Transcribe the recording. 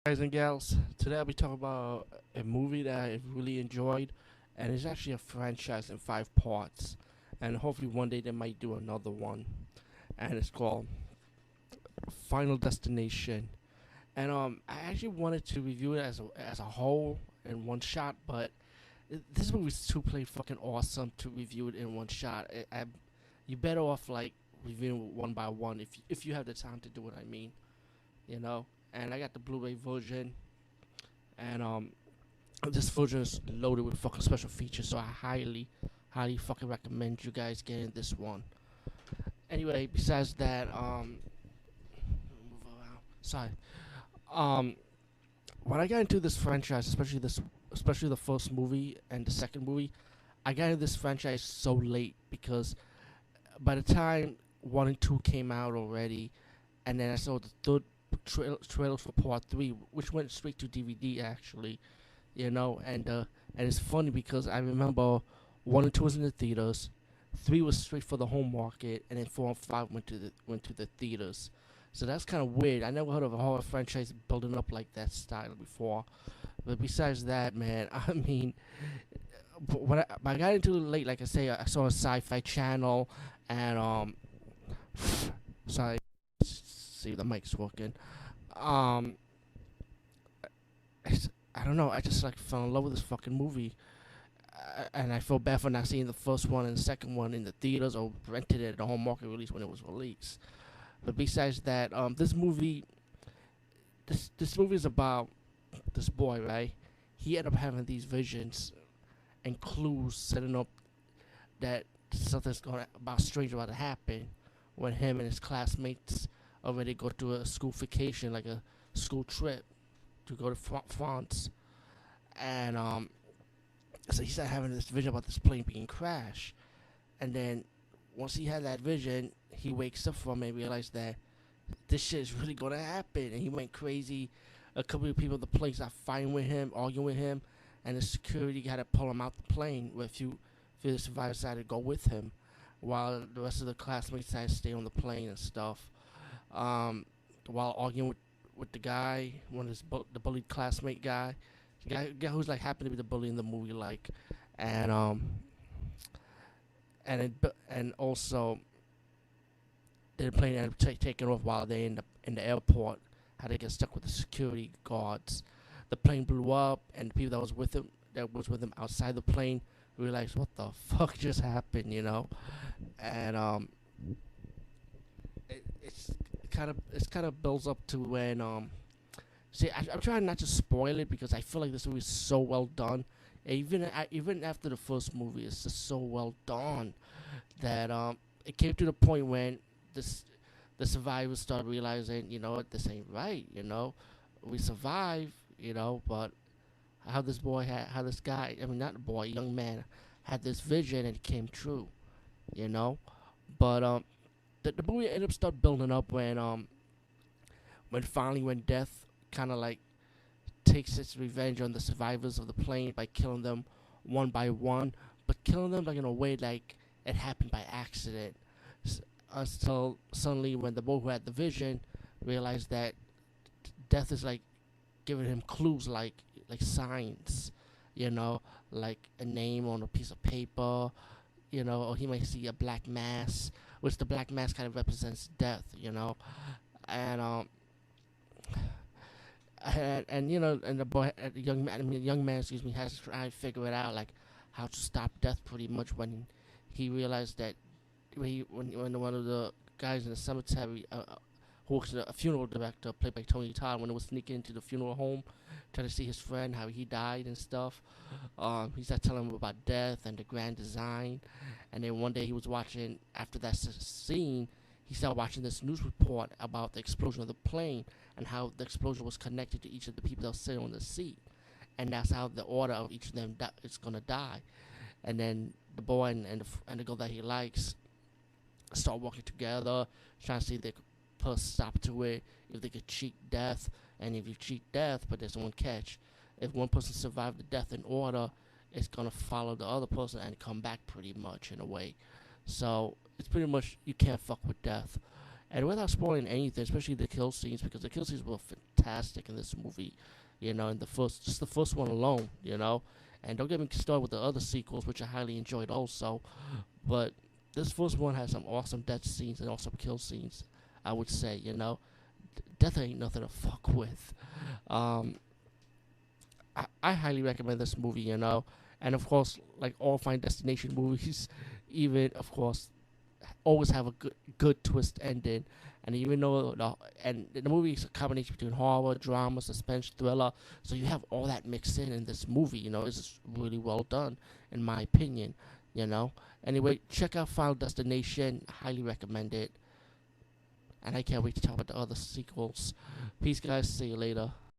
Guys and gals, today I'll be talking about a movie that I really enjoyed, and it's actually a franchise in 5 parts, and hopefully one day they might do another one, and it's called Final Destination. And I actually wanted to review it as a whole in one shot, but this movie's too plain fucking awesome to review it in one shot. You better off like reviewing it one by one if you have the time to do it. I mean, you know. And I got the Blu-ray version, and this version is loaded with fucking special features. So I highly fucking recommend you guys getting this one. Anyway, besides that, move around. Sorry. Um, when I got into this franchise, especially the first movie and the second movie, I got into this franchise so late because by the time one and two came out already, and then I saw the third trailers for part three, which went straight to DVD actually, and it's funny because I remember one and two was in the theaters, three was straight for the home market, and then four and five went to the theaters. So that's kind of weird. I never heard of a horror franchise building up like that style before. But besides that, man, I mean, when I got into it late, like I say, I saw a Sci-Fi Channel, and sorry, see if the mic's working. Um, I don't know. I just like fell in love with this fucking movie, and I feel bad for not seeing the first one and the second one in the theaters or rented it at the home market release when it was released. But besides that, this movie is about this boy, right? He ended up having these visions and clues setting up that something's going about strange about to happen when him and his classmates already go to a school vacation, like a school trip to go to France. And so he started having this vision about this plane being crashed. And then once he had that vision, he wakes up from it and realized that this shit is really gonna happen. And he went crazy. A couple of people at the plane started fighting with him, arguing with him, and the security had to pull him out the plane with few of the survivors decided to go with him, while the rest of the classmates decided to stay on the plane and stuff. While arguing with the guy, one of his the bullied classmate guy, the guy who's like happened to be the bully in the movie, like, and and also the plane ended up taking off while they in the airport. How they get stuck with the security guards. The plane blew up, and the people that was with him outside the plane realized what the fuck just happened, and it's kind of builds up to when see I'm trying not to spoil it because I feel like this movie is so well done. Even after the first movie, it's just so well done that it came to the point when this the survivors start realizing, what, this ain't right. We survived, but how this guy, I mean, not a boy, young man, had this vision and it came true, you know. But the movie ended up start building up when finally when death kind of like takes its revenge on the survivors of the plane by killing them one by one, but killing them like in a way like it happened by accident. Until suddenly, when the boy who had the vision realized that death is like giving him clues, like signs, like a name on a piece of paper, or he might see a black mass, which the black mass kind of represents death, and and the boy, the young man, excuse me, has to try and figure it out, like how to stop death, pretty much when he realized that when one of the guys in the cemetery, who was a funeral director played by Tony Todd, when he was sneaking into the funeral home, trying to see his friend, how he died and stuff. He started telling him about death and the grand design. And then one day he was watching, after that scene, he started watching this news report about the explosion of the plane and how the explosion was connected to each of the people that were sitting on the seat. And that's how the order of each of them is going to die. And then the boy and the girl that he likes start working together, trying to see if they could put a stop to it, if they could cheat death, and if you cheat death, but there's one catch. If one person survived the death in order, it's gonna follow the other person and come back pretty much in a way. So it's pretty much you can't fuck with death. And without spoiling anything, especially the kill scenes, because the kill scenes were fantastic in this movie. You know, in just the first one alone. You know, and don't get me started with the other sequels, which I highly enjoyed also. But this first one has some awesome death scenes and awesome kill scenes. I would say, you know, death ain't nothing to fuck with. Um, I highly recommend this movie, you know. And of course, like all fine destination movies, even of course, always have a good twist ending. And even though the movie is a combination between horror, drama, suspense, thriller, so you have all that mixed in this movie. You know, it's really well done, in my opinion. You know. Anyway, check out Final Destination. Highly recommend it. And I can't wait to talk about the other sequels. Peace, guys. See you later.